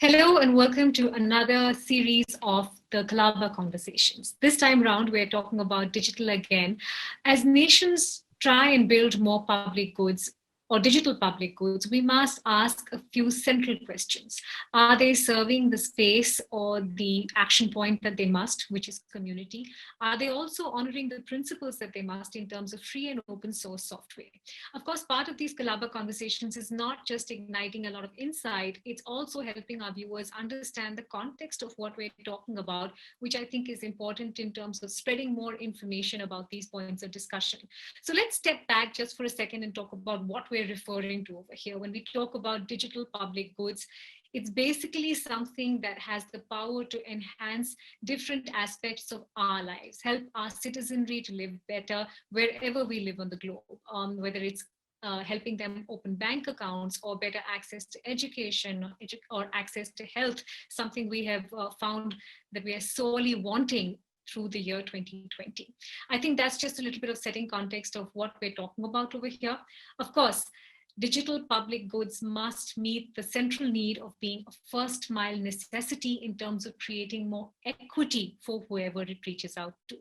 Hello and welcome to another series of the Colaba Conversations. This time round, we're talking about digital again. As nations try and build more public goods or digital public goods, we must ask a few central questions. Are they serving the space or the action point that they must, which is community? Are they also honoring the principles that they must in terms of free and open source software? Of course, part of these Colaba conversations is not just igniting a lot of insight, it's also helping our viewers understand the context of what we're talking about, which I think is important in terms of spreading more information about these points of discussion. So let's step back just for a second and talk about what we're referring to over here. When we talk about digital public goods, it's basically something that has the power to enhance different aspects of our lives, help our citizenry to live better wherever we live on the globe, whether it's helping them open bank accounts or better access to education or access to health, something we have found that we are sorely wanting through the year 2020. I think that's just a little bit of setting context of what we're talking about over here. Of course, digital public goods must meet the central need of being a first mile necessity in terms of creating more equity for whoever it reaches out to.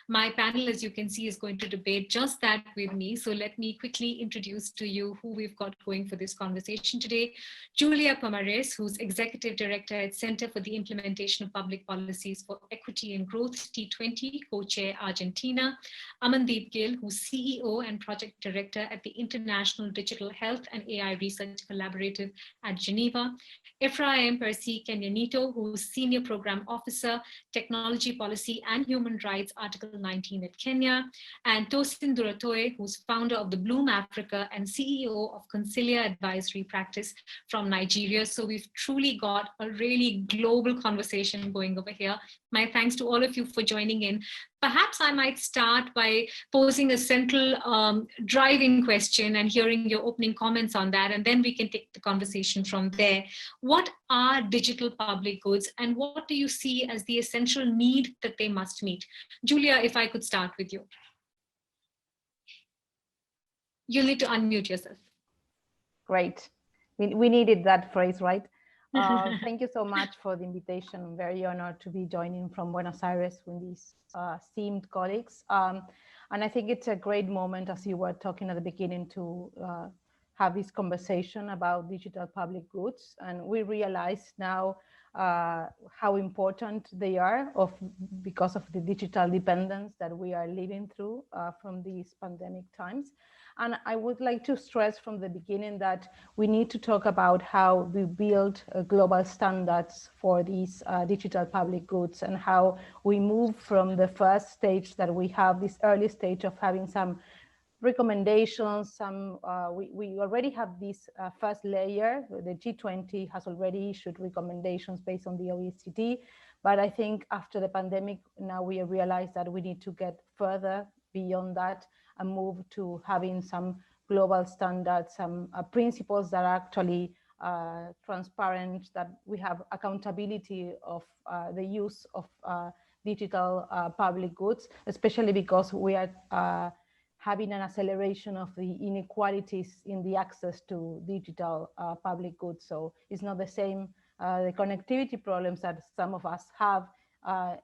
My panel, as you can see, is going to debate just that with me. So let me quickly introduce to you who we've got going for this conversation today. Julia Pomares, who's Executive Director at Center for the Implementation of Public Policies for Equity and Growth, T20, co-chair Argentina. Amandeep Gill, who's CEO and Project Director at the International Digital Health and AI Research Collaborative at Geneva. Ephraim Percy Kenyanito, who's Senior Program Officer, Technology Policy and Human Rights, Article 19 at Kenya. And Tosin Duratoe, who's founder of the Bloom Africa and CEO of Concilia Advisory Practice from Nigeria. So we've truly got a really global conversation going over here. My thanks to all of you for joining in. Perhaps I might start by posing a central driving question and hearing your opening comments on that, and then we can take the conversation from there. What are digital public goods, and what do you see as the essential need that they must meet? Julia, if I could start with you. You'll need to unmute yourself. Great. We needed that phrase, right? Thank you so much for the invitation. I'm very honored to be joining from Buenos Aires with these esteemed colleagues. And I think it's a great moment, as you were talking at the beginning, to have this conversation about digital public goods. And we realize now how important they are because of the digital dependence that we are living through from these pandemic times. And I would like to stress from the beginning that we need to talk about how we build global standards for these digital public goods and how we move from the first stage that we have, this early stage of having some recommendations. We already have this first layer. The G20 has already issued recommendations based on the OECD. But I think after the pandemic, now we realize that we need to get further beyond that and move to having some global standards, some principles that are actually transparent, that we have accountability of the use of digital public goods, especially because we are having an acceleration of the inequalities in the access to digital public goods. So it's not the same, the connectivity problems that some of us have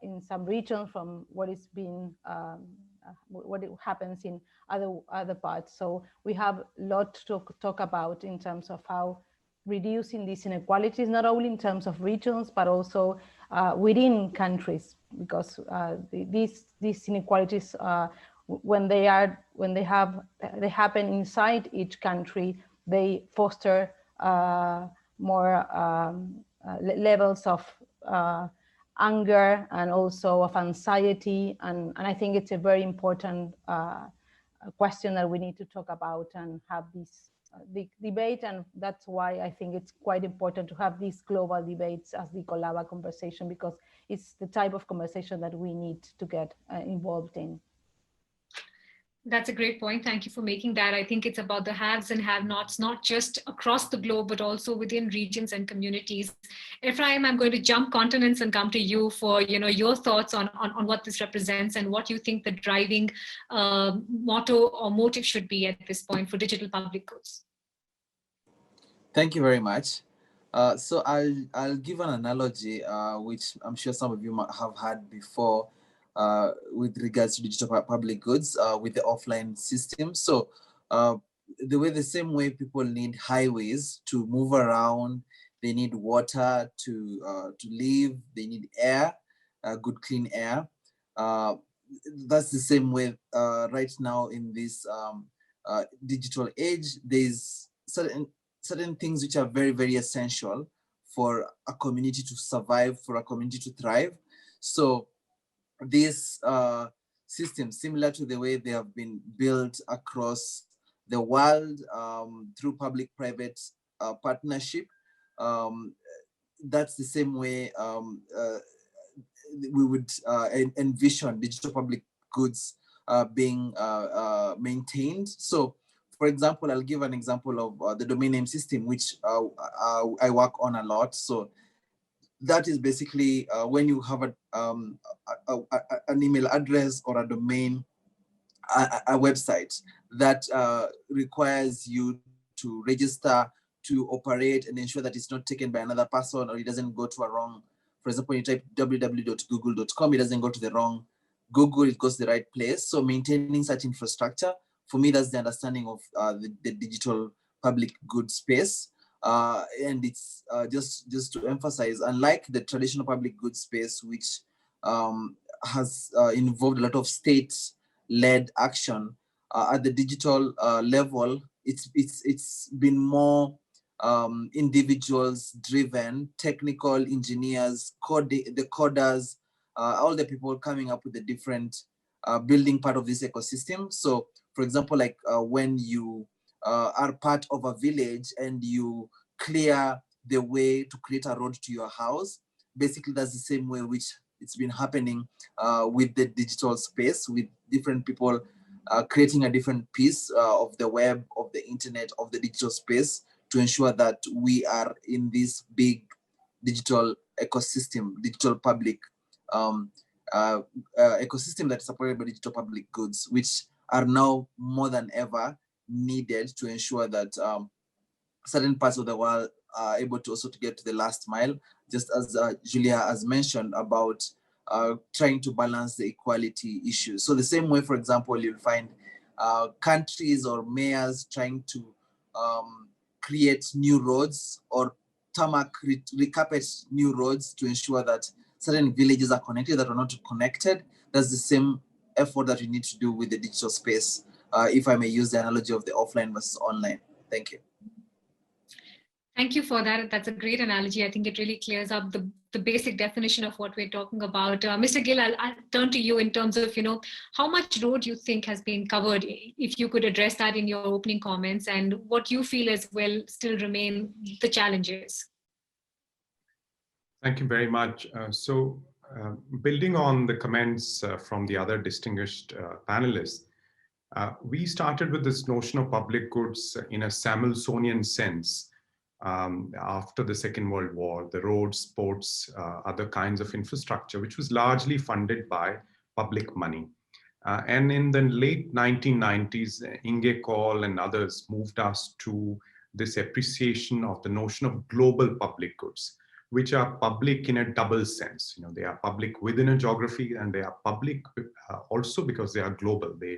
in some regions from what is being what happens in other parts. So we have a lot to talk about in terms of how reducing these inequalities, not only in terms of regions, but also within countries, because these inequalities, when they happen inside each country, they foster more levels of anger and also of anxiety, and I think it's a very important question that we need to talk about and have this debate, and that's why I think it's quite important to have these global debates as the Colaba conversation, because it's the type of conversation that we need to get involved in. That's a great point. Thank you for making that. I think it's about the haves and have-nots, not just across the globe, but also within regions and communities. Ephraim, I'm going to jump continents and come to you for your thoughts on what this represents and what you think the driving motto or motive should be at this point for digital public goods. Thank you very much. So I'll give an analogy, which I'm sure some of you might have had before, with regards to digital public goods, with the offline system. So the same way people need highways to move around, they need water to live, they need air, good clean air. Uh, that's the same way right now in this digital age. There's certain things which are very, very essential for a community to survive, for a community to thrive. So these systems, similar to the way they have been built across the world through public-private partnership, um, that's the same way we would envision digital public goods being maintained. So, for example, I'll give an example of the domain name system, which I work on a lot. So that is basically when you have an email address or a domain, a website that requires you to register, to operate and ensure that it's not taken by another person, or it doesn't go to a wrong, for example, when you type www.google.com, it doesn't go to the wrong Google, it goes to the right place. So maintaining such infrastructure, for me, that's the understanding of the digital public good space. And it's just to emphasize, unlike the traditional public good space, which has involved a lot of state-led action, at the digital level, it's been more individuals driven, technical engineers, the coders, all the people coming up with the different building part of this ecosystem. So, for example, like when you are part of a village and you clear the way to create a road to your house, basically that's the same way which it's been happening with the digital space, with different people creating a different piece of the web, of the internet, of the digital space, to ensure that we are in this big digital ecosystem, digital public um, ecosystem that is supported by digital public goods, which are now more than ever needed to ensure that certain parts of the world are able to also to get to the last mile, just as Julia has mentioned about trying to balance the equality issues. So the same way, for example, you'll find countries or mayors trying to create new roads or tarmac, recarpet new roads to ensure that certain villages are connected that are not connected. That's the same effort that we need to do with the digital space, if I may use the analogy of the offline versus online. Thank you. Thank you for that. That's a great analogy. I think it really clears up the basic definition of what we're talking about. Mr. Gill, I'll turn to you in terms of, how much road you think has been covered, if you could address that in your opening comments, and what you feel as well still remain the challenges. Thank you very much. Building on the comments from the other distinguished panelists, we started with this notion of public goods in a Samuelsonian sense. After the Second World War, the roads, ports, other kinds of infrastructure, which was largely funded by public money. And in the late 1990s, Inge Kohl and others moved us to this appreciation of the notion of global public goods, which are public in a double sense. They are public within a geography, and they are public also because they are global. They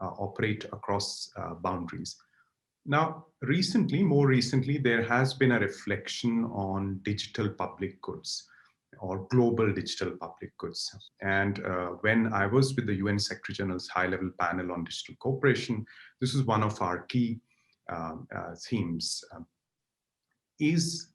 operate across boundaries. Now, more recently, there has been a reflection on digital public goods or global digital public goods. And when I was with the UN Secretary General's high-level panel on digital cooperation, this is one of our key themes. Is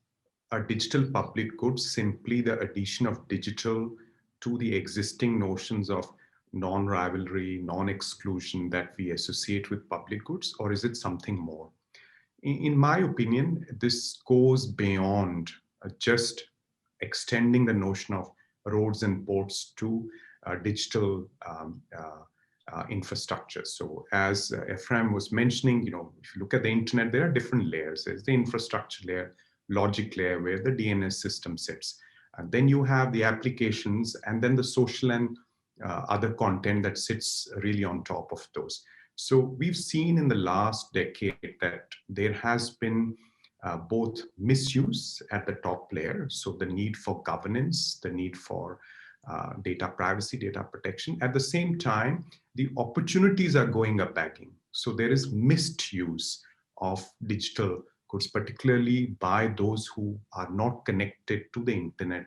a digital public good simply the addition of digital to the existing notions of non-rivalry, non-exclusion that we associate with public goods, or is it something more? In my opinion, this goes beyond just extending the notion of roads and ports to digital infrastructure. So as Ephraim was mentioning, if you look at the internet, there are different layers. There's the infrastructure layer, logic layer, where the DNS system sits. And then you have the applications, and then the social and other content that sits really on top of those. So we've seen in the last decade that there has been both misuse at the top layer, so the need for governance, the need for data privacy, data protection. At the same time, the opportunities are going up begging. So there is misuse of digital goods, particularly by those who are not connected to the internet.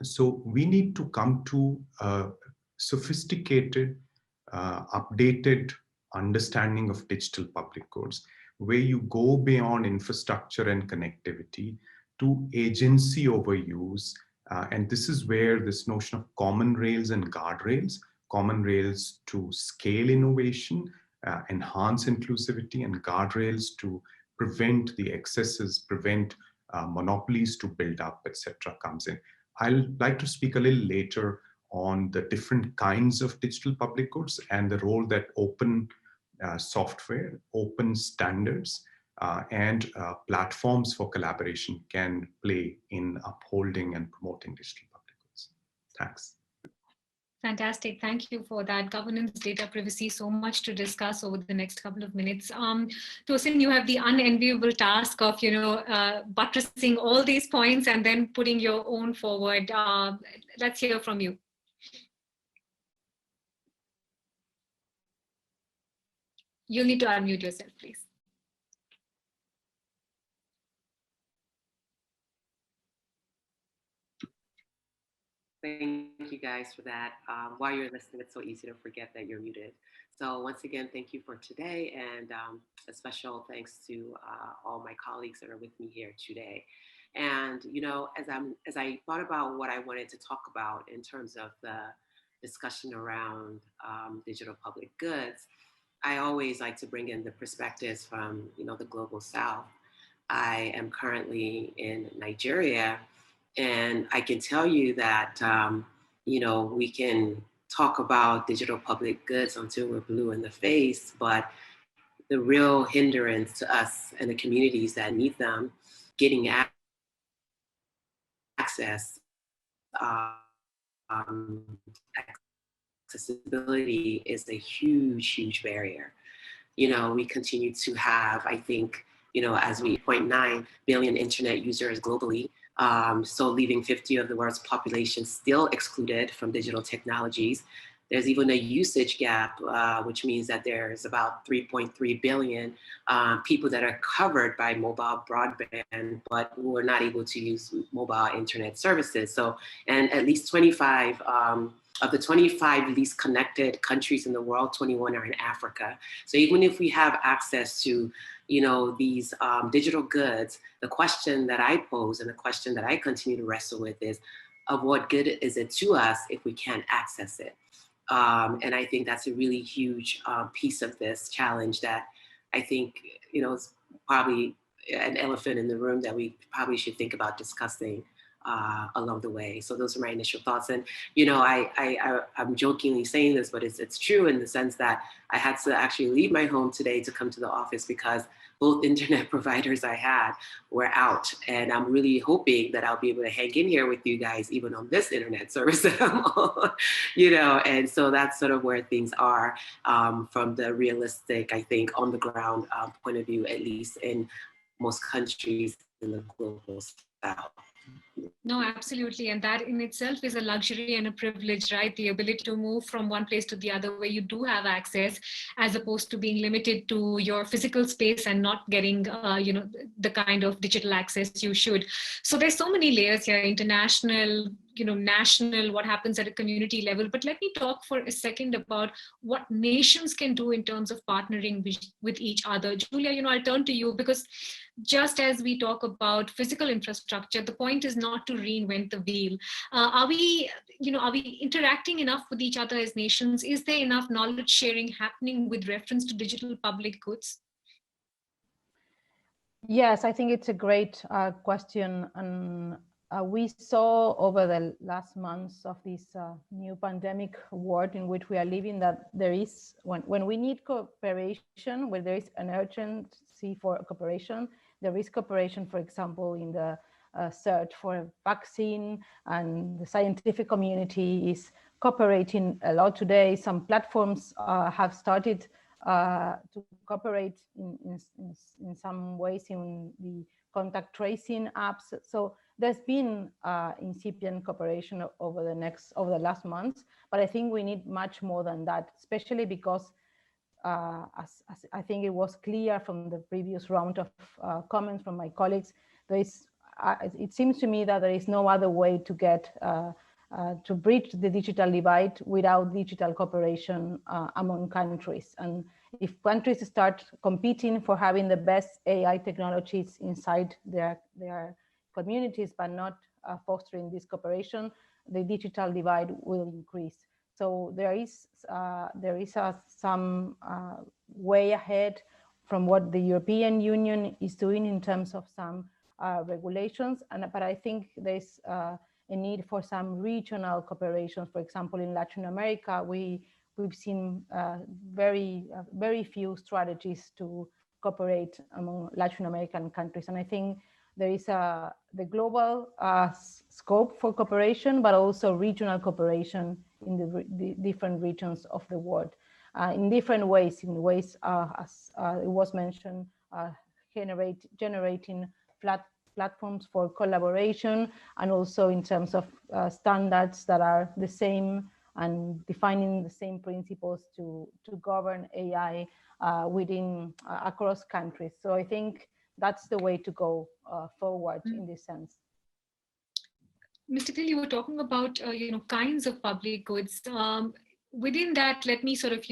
So we need to come to a sophisticated, updated understanding of digital public goods, where you go beyond infrastructure and connectivity to agency overuse. And this is where this notion of common rails and guardrails, common rails to scale innovation, enhance inclusivity, and guardrails to prevent the excesses, prevent monopolies to build up, etc. comes in. I'll like to speak a little later on the different kinds of digital public goods and the role that open software, open standards, and platforms for collaboration can play in upholding and promoting digital public goods. Thanks. Fantastic. Thank you for that. Governance, data privacy, so much to discuss over the next couple of minutes. Tosin, you have the unenviable task of, buttressing all these points and then putting your own forward. Let's hear from you. You'll need to unmute yourself, please. Thank you guys for that. While you're listening, it's so easy to forget that you're muted. So once again, thank you for today, and a special thanks to all my colleagues that are with me here today. And as I thought about what I wanted to talk about in terms of the discussion around digital public goods, I always like to bring in the perspectives from the global South. I am currently in Nigeria. And I can tell you that, we can talk about digital public goods until we're blue in the face, but the real hindrance to us and the communities that need them getting access, accessibility is a huge, huge barrier. We continue to have, I think, as we 0.9 billion internet users globally, so leaving 50% of the world's population still excluded from digital technologies. There's even a usage gap, which means that there's about 3.3 billion people that are covered by mobile broadband, but who are not able to use mobile internet services. So, and at least 25 of the 25 least connected countries in the world, 21 are in Africa. So even if we have access to these digital goods, the question that I pose and the question that I continue to wrestle with is, of what good is it to us if we can't access it? And I think that's a really huge piece of this challenge that I think, is probably an elephant in the room that we probably should think about discussing along the way. So those are my initial thoughts. And, I'm jokingly saying this, but it's true in the sense that I had to actually leave my home today to come to the office because both internet providers I had were out. And I'm really hoping that I'll be able to hang in here with you guys, even on this internet service that I'm on, and so that's sort of where things are from the realistic, I think, on the ground point of view, at least in most countries in the global South. No, absolutely. And that in itself is a luxury and a privilege, right? The ability to move from one place to the other where you do have access, as opposed to being limited to your physical space and not getting, the kind of digital access you should. So there's so many layers here, international, national, what happens at a community level. But let me talk for a second about what nations can do in terms of partnering with each other. Julia, I'll turn to you because just as we talk about physical infrastructure, the point is not to reinvent the wheel. Are we interacting enough with each other as nations? Is there enough knowledge sharing happening with reference to digital public goods? Yes, I think it's a great question. And we saw over the last months of this new pandemic world in which we are living that there is, when we need cooperation, when there is an urgency for cooperation, there is cooperation, for example, in the search for a vaccine, and the scientific community is cooperating a lot today. Some platforms have started to cooperate in some ways in the contact tracing apps. So there's been incipient cooperation over the last months, but I think we need much more than that, especially because as I think it was clear from the previous round of comments from my colleagues, it seems to me that there is no other way to get to bridge the digital divide without digital cooperation among countries. And if countries start competing for having the best AI technologies inside their communities, but not fostering this cooperation, the digital divide will increase. So there is some way ahead from what the European Union is doing in terms of some regulations, but I think there's a need for some regional cooperation. For example, in Latin America, we've seen very few strategies to cooperate among Latin American countries, and I think there is the global scope for cooperation, but also regional cooperation in the different regions of the world, in different ways, as it was mentioned, generating platforms for collaboration, and also in terms of standards that are the same and defining the same principles to govern AI across countries. So I think that's the way to go forward in this sense. Mr. Gill, you were talking about kinds of public goods. Within that, let me sort of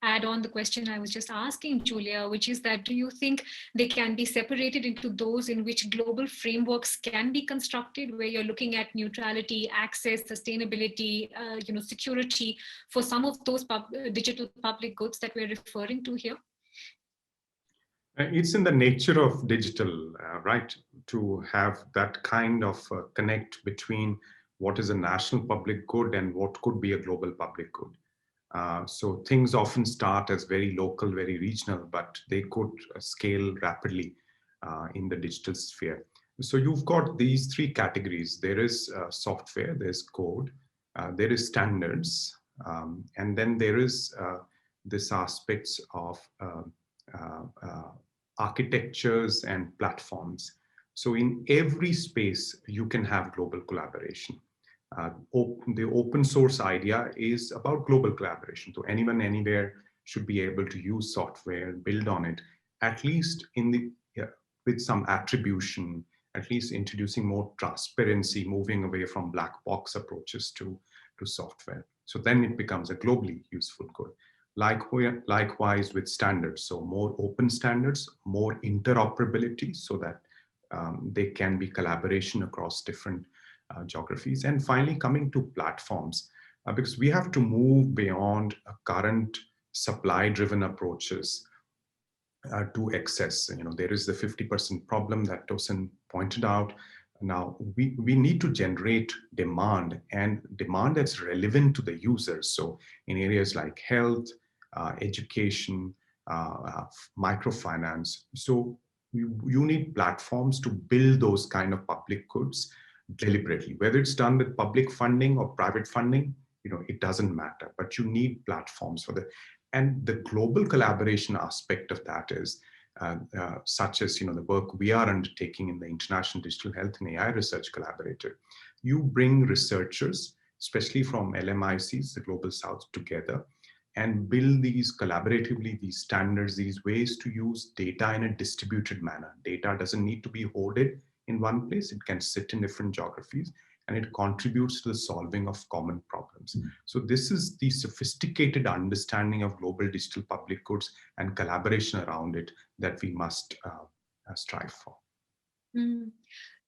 add on the question I was just asking Julia, which is that, do you think they can be separated into those in which global frameworks can be constructed, where you're looking at neutrality, access, sustainability, security for some of those digital public goods that we're referring to here? It's in the nature of digital, right, to have that kind of connect between what is a national public good and what could be a global public good. So things often start as very local, very regional, but they could scale rapidly in the digital sphere. So you've got these three categories. There is software, there's code, there is standards, and then there is this aspects of architectures and platforms. So in every space, you can have global collaboration. The open source idea is about global collaboration. So anyone, anywhere should be able to use software, build on it, at least with some attribution, at least introducing more transparency, moving away from black box approaches to software. So then it becomes a globally useful good. Likewise with standards, so more open standards, more interoperability, so that they can be collaboration across different geographies. And finally, coming to platforms, because we have to move beyond current supply-driven approaches to access. There is the 50% problem that Tosin pointed out. Now, we need to generate demand, and demand that's relevant to the users. So in areas like health, education, microfinance. So you need platforms to build those kind of public goods deliberately. Whether it's done with public funding or private funding, it doesn't matter, but you need platforms for that. And the global collaboration aspect of that is such as the work we are undertaking in the International Digital Health and AI Research Collaborator. You bring researchers, especially from LMICs, the Global South, together and build these collaboratively, these standards, these ways to use data in a distributed manner. Data doesn't need to be hoarded in one place. It can sit in different geographies, and it contributes to the solving of common problems. So this is the sophisticated understanding of global digital public goods and collaboration around it that we must strive for.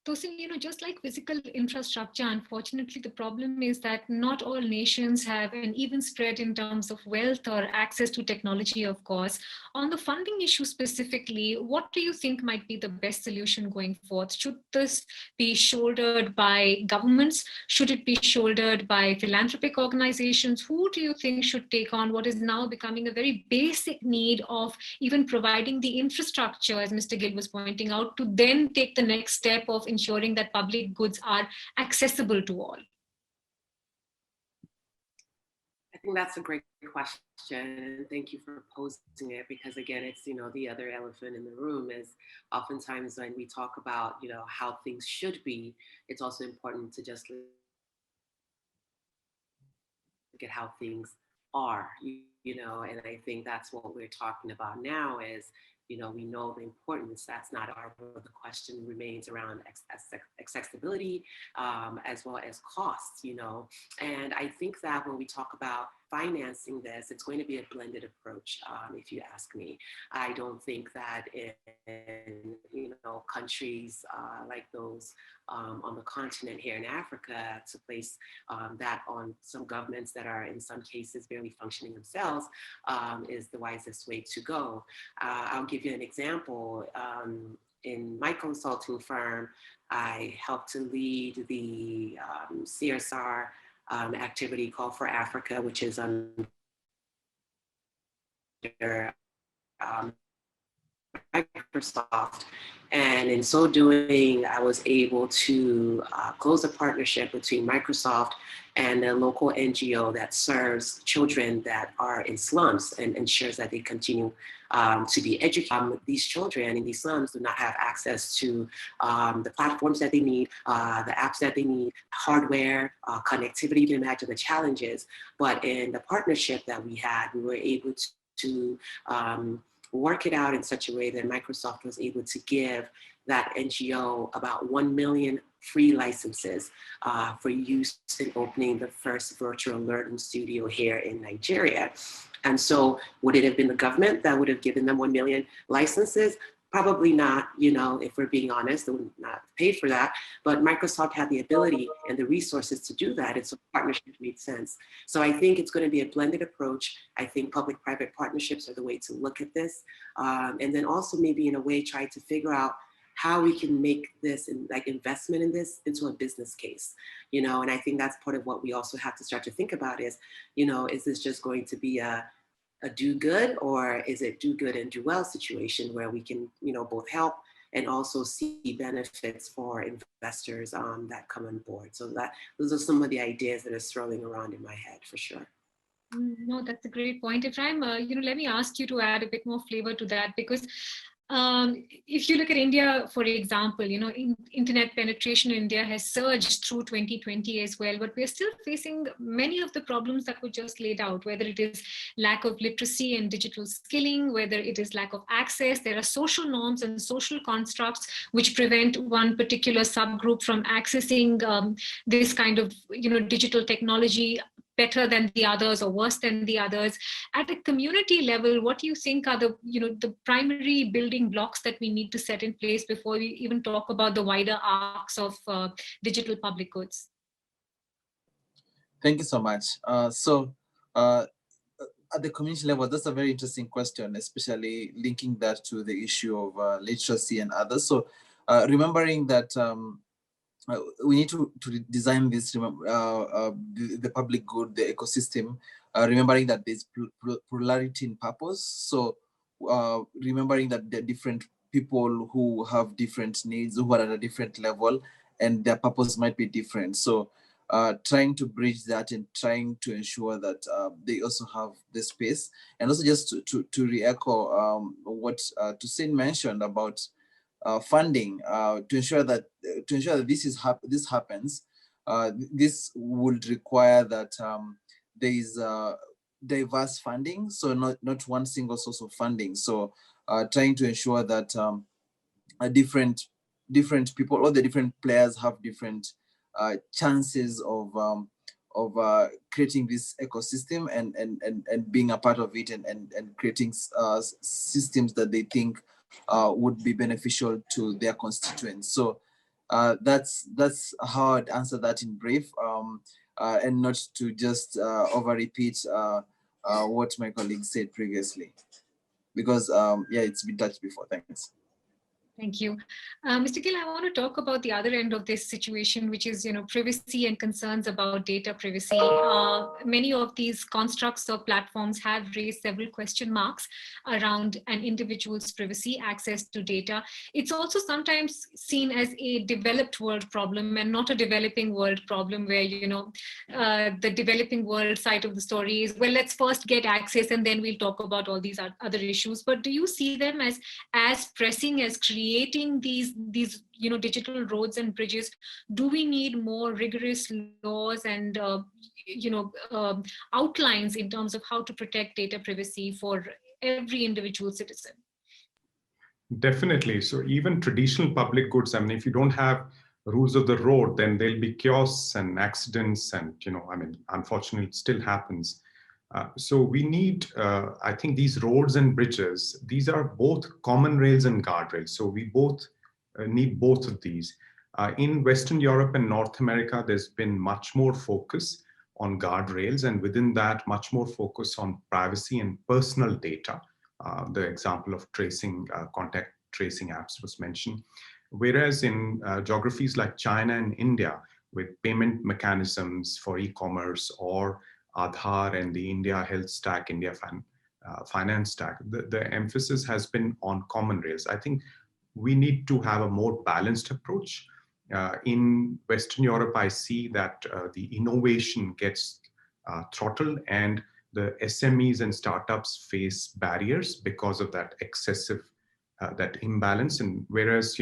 Tosin, just like physical infrastructure, unfortunately, the problem is that not all nations have an even spread in terms of wealth or access to technology, of course. On the funding issue specifically, what do you think might be the best solution going forth? Should this be shouldered by governments? Should it be shouldered by philanthropic organizations? Who do you think should take on what is now becoming a very basic need of even providing the infrastructure, as Mr. Gill was pointing out, to then take the next step of ensuring that public goods are accessible to all? I think that's a great question. Thank you for posing it, because again, it's, the other elephant in the room is oftentimes when we talk about, how things should be, it's also important to just look at how things are, and I think that's what we're talking about now is, we know the importance. That's not our, the question remains around accessibility, as well as costs, and I think that when we talk about financing this, it's going to be a blended approach, if you ask me. I don't think that in, countries like those on the continent here in Africa, to place that on some governments that are in some cases barely functioning themselves, is the wisest way to go. I'll give you an example. In my consulting firm, I helped to lead the CSR activity called For Africa, which is under Microsoft. And in so doing, I was able to close a partnership between Microsoft and a local NGO that serves children that are in slums and ensures that they continue to be educated. These children in these slums do not have access to the platforms that they need, the apps that they need, hardware, connectivity. You can imagine the challenges. But in the partnership that we had, we were able to work it out in such a way that Microsoft was able to give that NGO about 1 million free licenses for use in opening the first virtual learning studio here in Nigeria. And so would it have been the government that would have given them 1 million licenses? Probably not, if we're being honest, they would not pay for that. But Microsoft had the ability and the resources to do that. And so partnership made sense. So I think it's going to be a blended approach. I think public-private partnerships are the way to look at this. And then also maybe in a way try to figure out how we can make this and like investment in this into a business case, and I think that's part of what we also have to start to think about is, is this just going to be a do good, or is it do good and do well situation where we can, both help and also see benefits for investors that come on board. So those are some of the ideas that are swirling around in my head for sure. No, that's a great point. Ephraim, let me ask you to add a bit more flavor to that, because if you look at India, for example, internet penetration in India has surged through 2020 as well, but we're still facing many of the problems that were just laid out, whether it is lack of literacy and digital skilling, whether it is lack of access. There are social norms and social constructs which prevent one particular subgroup from accessing this kind of, digital technology better than the others or worse than the others. At a community level, what do you think are the primary building blocks that we need to set in place before we even talk about the wider arcs of digital public goods? Thank you so much. At the community level, that's a very interesting question, especially linking that to the issue of literacy and others. So remembering that we need to design this, the public good, the ecosystem, remembering that there's plurality in purpose. So remembering that there are different people who have different needs, who are at a different level, and their purpose might be different. So trying to bridge that and trying to ensure that they also have the space. And also just to re-echo what Toussaint mentioned about funding, to ensure that this happens. This would require that there is diverse funding, so not one single source of funding. So trying to ensure that different people, all the different players have different chances of creating this ecosystem and being a part of it and creating systems that they think would be beneficial to their constituents. So that's how I'd answer that in brief, and not to just over repeat what my colleague said previously, because it's been touched before. Thanks. Thank you. Mr. Gill, I want to talk about the other end of this situation, which is, privacy and concerns about data privacy. Many of these constructs or platforms have raised several question marks around an individual's privacy, access to data. It's also sometimes seen as a developed world problem and not a developing world problem where, the developing world side of the story is, well, let's first get access and then we'll talk about all these other issues. But do you see them as pressing as creating these digital roads and bridges? Do we need more rigorous laws and outlines in terms of how to protect data privacy for every individual citizen? Definitely. So even traditional public goods, I mean, if you don't have rules of the road, then there'll be chaos and accidents, and unfortunately, it still happens. So we need, I think, these roads and bridges. These are both common rails and guardrails. So we both need both of these. In Western Europe and North America, there's been much more focus on guardrails, and within that, much more focus on privacy and personal data. The example of tracing, contact tracing apps was mentioned. Whereas in geographies like China and India, with payment mechanisms for e-commerce or Aadhaar and the India health stack, India finance stack, the emphasis has been on common rails. I think we need to have a more balanced approach. In Western Europe, I see that the innovation gets throttled and the SMEs and startups face barriers because of that excessive, that imbalance. And whereas,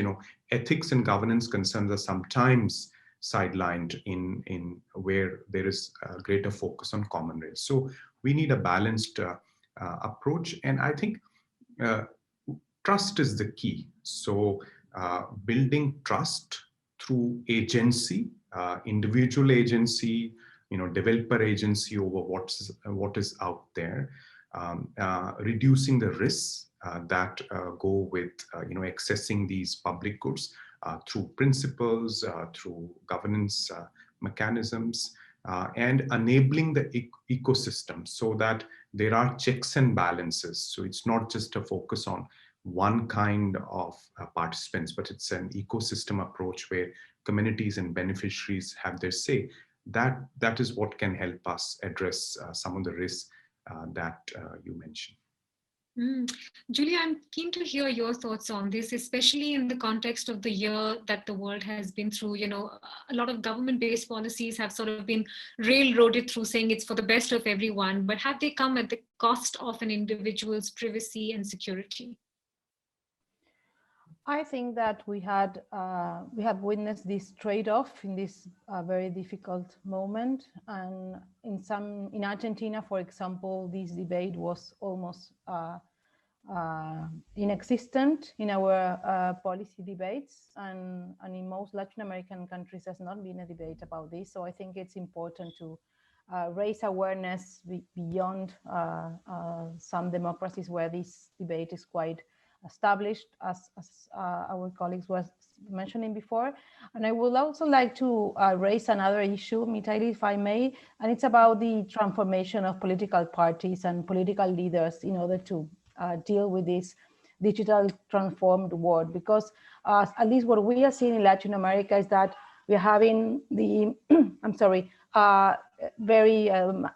ethics and governance concerns are sometimes sidelined in where there is a greater focus on common rails. So we need a balanced approach. And I think trust is the key. So building trust through agency, individual agency, developer agency over what is out there, reducing the risks that go with accessing these public goods through principles, through governance mechanisms, and enabling the ecosystem so that there are checks and balances. So it's not just a focus on one kind of participants, but it's an ecosystem approach where communities and beneficiaries have their say. That is what can help us address some of the risks that you mentioned. Julia, I'm keen to hear your thoughts on this, especially in the context of the year that the world has been through. A lot of government-based policies have sort of been railroaded through saying it's for the best of everyone, but have they come at the cost of an individual's privacy and security? I think that we have witnessed this trade-off in this very difficult moment, and in Argentina, for example, this debate was almost inexistent in our policy debates, and in most Latin American countries, there's not been a debate about this. So I think it's important to raise awareness beyond some democracies where this debate is quite established, as our colleagues was mentioning before. And I would also like to raise another issue, Mitaili, if I may, and it's about the transformation of political parties and political leaders in order to deal with this digital transformed world. Because at least what we are seeing in Latin America is that we're having the, very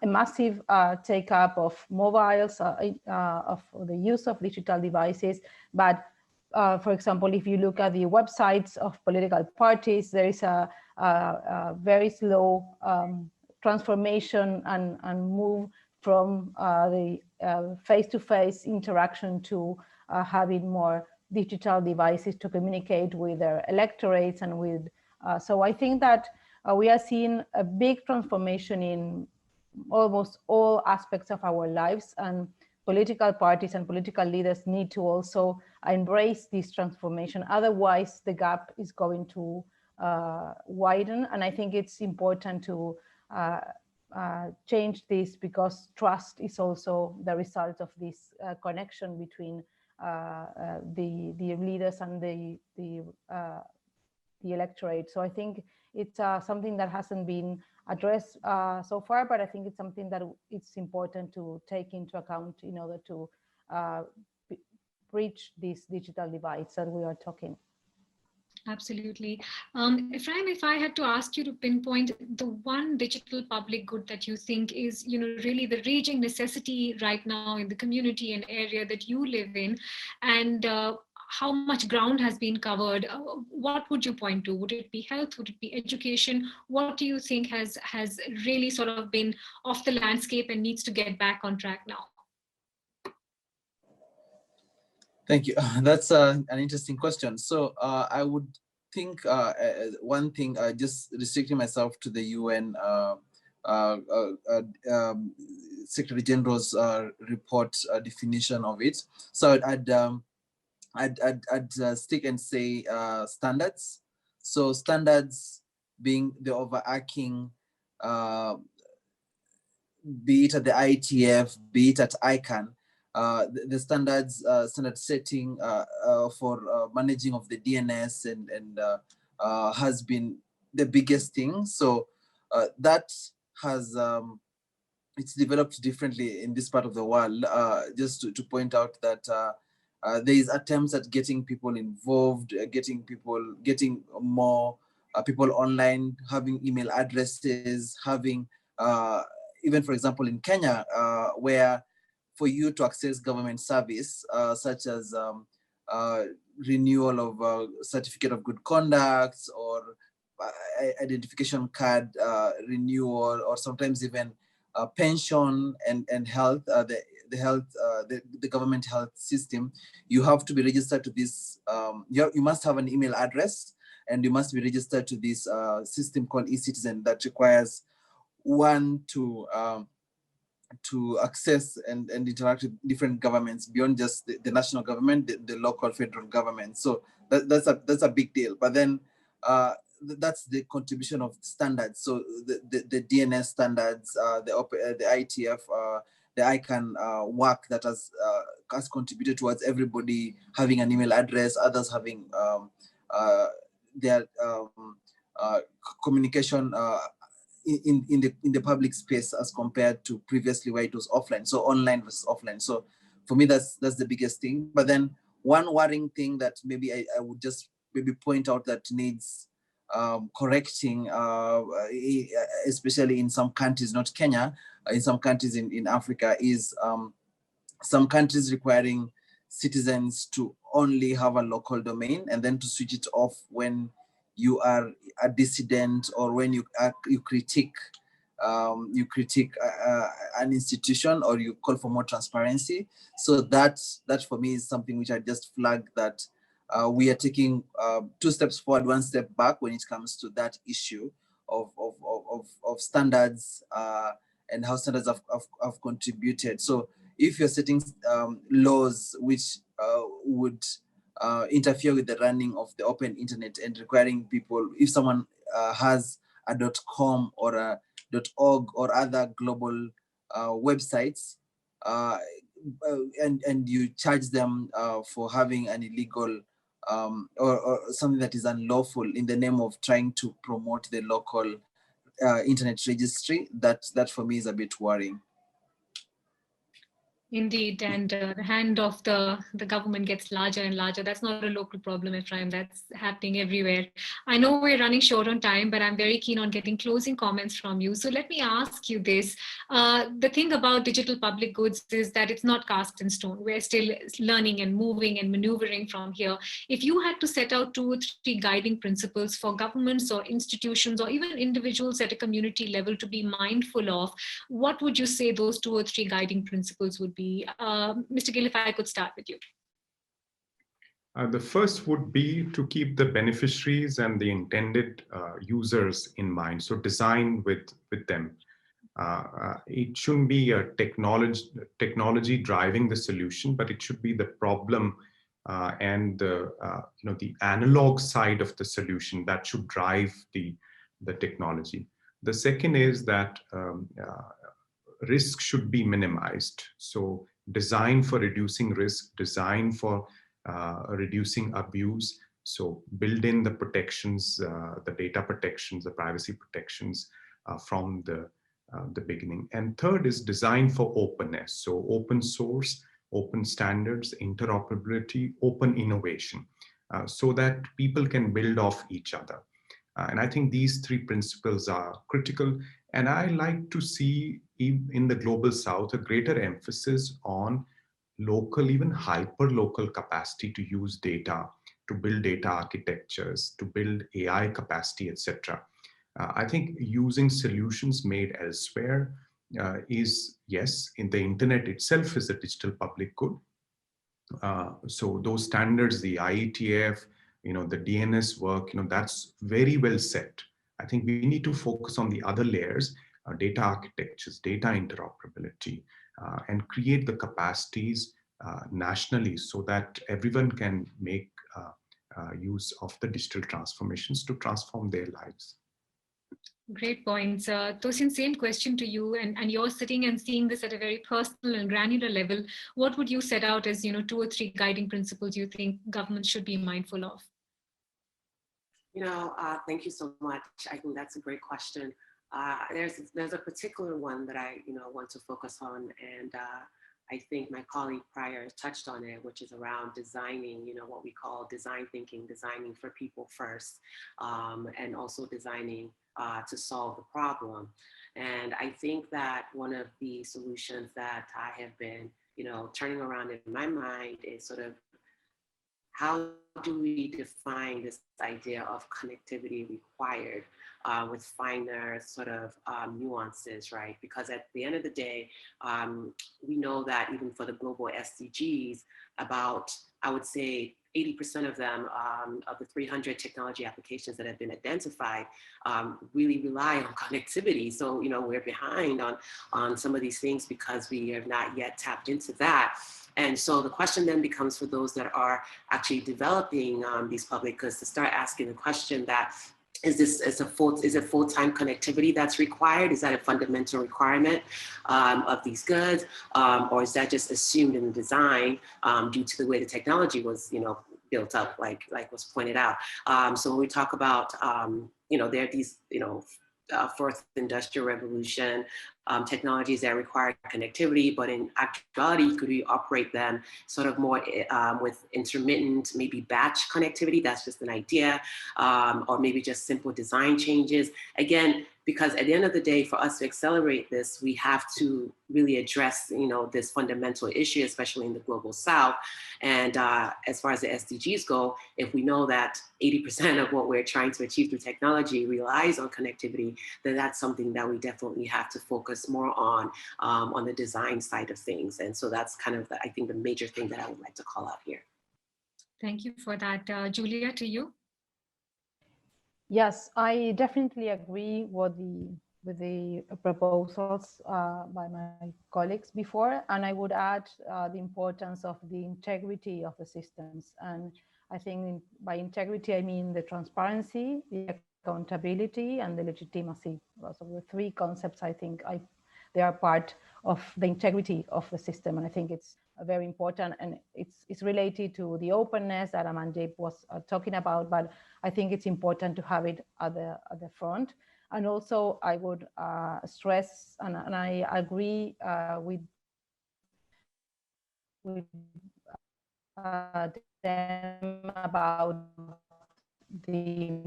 massive take-up of mobiles, of the use of digital devices. But for example, if you look at the websites of political parties, there is a very slow transformation and move from the face-to-face interaction to having more digital devices to communicate with their electorates and with. So I think that we are seeing a big transformation in almost all aspects of our lives, and political parties and political leaders need to also embrace this transformation. Otherwise, the gap is going to widen. And I think it's important to change this, because trust is also the result of this connection between the leaders and the electorate. So I think it's something that hasn't been addressed so far, but I think it's something that it's important to take into account in order to bridge these digital divides that we are talking. Absolutely. Ephraim, if I had to ask you to pinpoint the one digital public good that you think is, really the raging necessity right now in the community and area that you live in, and how much ground has been covered, what would you point to? Would it be health? Would it be education? What do you think has really sort of been off the landscape and needs to get back on track now? Thank you. That's an interesting question. So I would think one thing, just restricting myself to the UN Secretary General's report definition of it. So I'd stick and say standards. So standards being the overarching, be it at the IETF, be it at ICANN, the standards, standard setting for managing of the DNS and has been the biggest thing. So that has, it's developed differently in this part of the world. Just to point out that there is attempts at getting people involved, getting more people online, having email addresses, having, even for example in Kenya, where for you to access government service, such as renewal of certificate of good conduct or identification card renewal, or sometimes even pension and health, the government health system, you have to be registered to this. You must have an email address, and you must be registered to this system called eCitizen that requires one to access and interact with different governments beyond just the national government, the local federal government. So that's a big deal. But then that's the contribution of standards. So the DNS standards, the IETF, the ICANN work that has contributed towards everybody having an email address, others having their communication in the public space as compared to previously where it was offline. So online versus offline. So for me, that's the biggest thing. But then one worrying thing that maybe I would just maybe point out that needs correcting, especially in some countries, not Kenya, in some countries in Africa, is some countries requiring citizens to only have a local domain and then to switch it off when you are a dissident or when you critique an institution or you call for more transparency. So that for me is something which I just flagged, that we are taking 2 steps forward, 1 step back when it comes to that issue of standards and how standards have contributed. So if you're setting laws which would interfere with the running of the open internet and requiring people, if someone has a .com or a .org or other global websites, and you charge them for having an illegal or something that is unlawful in the name of trying to promote the local internet registry, that for me is a bit worrying. Indeed, and the hand of the government gets larger and larger. That's not a local problem, Ephraim. That's happening everywhere. I know we're running short on time, but I'm very keen on getting closing comments from you. So let me ask you this. The thing about digital public goods is that it's not cast in stone. We're still learning and moving and maneuvering from here. If you had to set out 2 or 3 guiding principles for governments or institutions or even individuals at a community level to be mindful of, what would you say those 2 or 3 guiding principles would be? Mr. Gill, if I could start with you. The first would be to keep the beneficiaries and the intended users in mind. So design with them. It shouldn't be a technology driving the solution, but it should be the problem and the analog side of the solution that should drive the technology. The second is that risk should be minimized. So design for reducing risk, design for reducing abuse. So build in the protections, the data protections, the privacy protections from the beginning. And third is design for openness. So open source, open standards, interoperability, open innovation, so that people can build off each other. And I think these three principles are critical. And I like to see in the global south a greater emphasis on local, even hyper-local capacity to use data, to build data architectures, to build AI capacity, etc. I think using solutions made elsewhere is, yes, in the internet itself is a digital public good. So those standards, the IETF, the DNS work, that's very well set. I think we need to focus on the other layers, data architectures, data interoperability, and create the capacities nationally so that everyone can make use of the digital transformations to transform their lives. Great points. Tosin, same question to you, and you're sitting and seeing this at a very personal and granular level. What would you set out as 2 or 3 guiding principles you think governments should be mindful of? Thank you so much. I think that's a great question. There's a particular one that I want to focus on, and I think my colleague prior touched on it, which is around designing, what we call design thinking, designing for people first, and also designing to solve the problem. And I think that one of the solutions that I have been, turning around in my mind is sort of, how do we define this idea of connectivity required with finer sort of nuances, right? Because at the end of the day, we know that even for the global SDGs, about, I would say, 80% of them, of the 300 technology applications that have been identified, really rely on connectivity. So, we're behind on some of these things because we have not yet tapped into that. And so the question then becomes for those that are actually developing these public goods to start asking the question that, is it full-time connectivity that's required? Is that a fundamental requirement of these goods? Or is that just assumed in the design due to the way the technology was, built up, like was pointed out? So when we talk about, there are these, fourth industrial revolution technologies that require connectivity, but in actuality, could we operate them sort of more with intermittent, maybe batch connectivity? That's just an idea, or maybe just simple design changes. Again, because at the end of the day, for us to accelerate this, we have to really address, this fundamental issue, especially in the global south. And as far as the SDGs go, if we know that 80% of what we're trying to achieve through technology relies on connectivity, then that's something that we definitely have to focus more on the design side of things. And so that's kind of, I think, the major thing that I would like to call out here. Thank you for that. Julia, to you. Yes, I definitely agree with the proposals by my colleagues before, and I would add the importance of the integrity of the systems. And I think by integrity, I mean the transparency, the accountability, and the legitimacy. Those are the 3 concepts I think they are part of the integrity of the system, and I think it's very important, and it's related to the openness that Amandeep was talking about, but I think it's important to have it at the front. And also I would stress, and I agree with them about the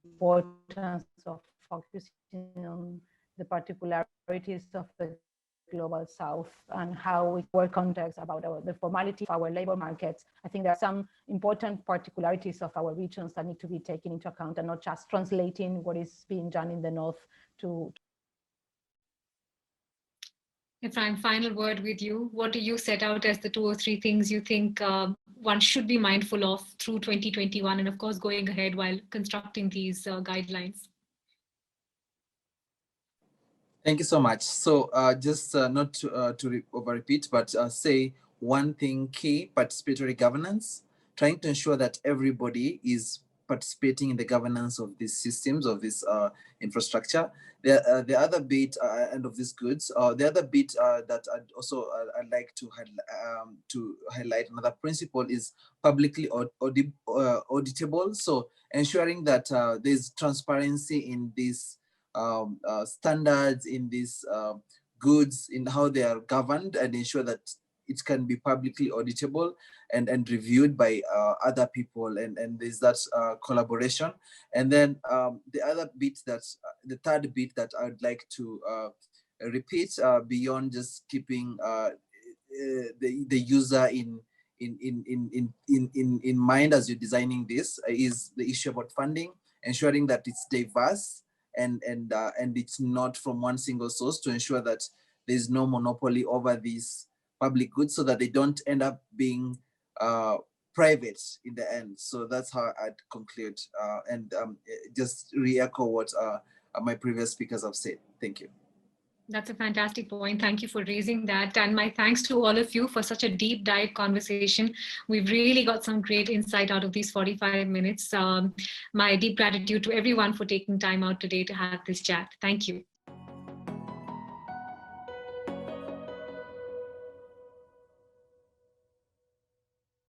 importance of focusing on the particularities of the global south and how we work context about the formality of our labor markets. I think there are some important particularities of our regions that need to be taken into account, and not just translating what is being done in the north to. Ephraim, final word with you. What do you set out as the 2 or 3 things you think one should be mindful of through 2021, and of course going ahead while constructing these guidelines? Thank you so much. So just not to over-repeat, but say one thing key: participatory governance, trying to ensure that everybody is participating in the governance of these systems, of this infrastructure. The other bit and of these goods, the other bit that I'd like to highlight, another principle is publicly auditable. So ensuring that there's transparency in this standards, in these goods, in how they are governed, and ensure that it can be publicly auditable and reviewed by other people, and there's that collaboration. And then the other bit that's the third bit that I'd like to repeat, beyond just keeping the user in mind as you're designing this, is the issue about funding, ensuring that it's diverse and it's not from one single source, to ensure that there's no monopoly over these public goods, so that they don't end up being private in the end. So that's how I'd conclude, and just re-echo what my previous speakers have said. Thank you. That's a fantastic point. Thank you for raising that. And my thanks to all of you for such a deep dive conversation. We've really got some great insight out of these 45 minutes. My deep gratitude to everyone for taking time out today to have this chat. Thank you.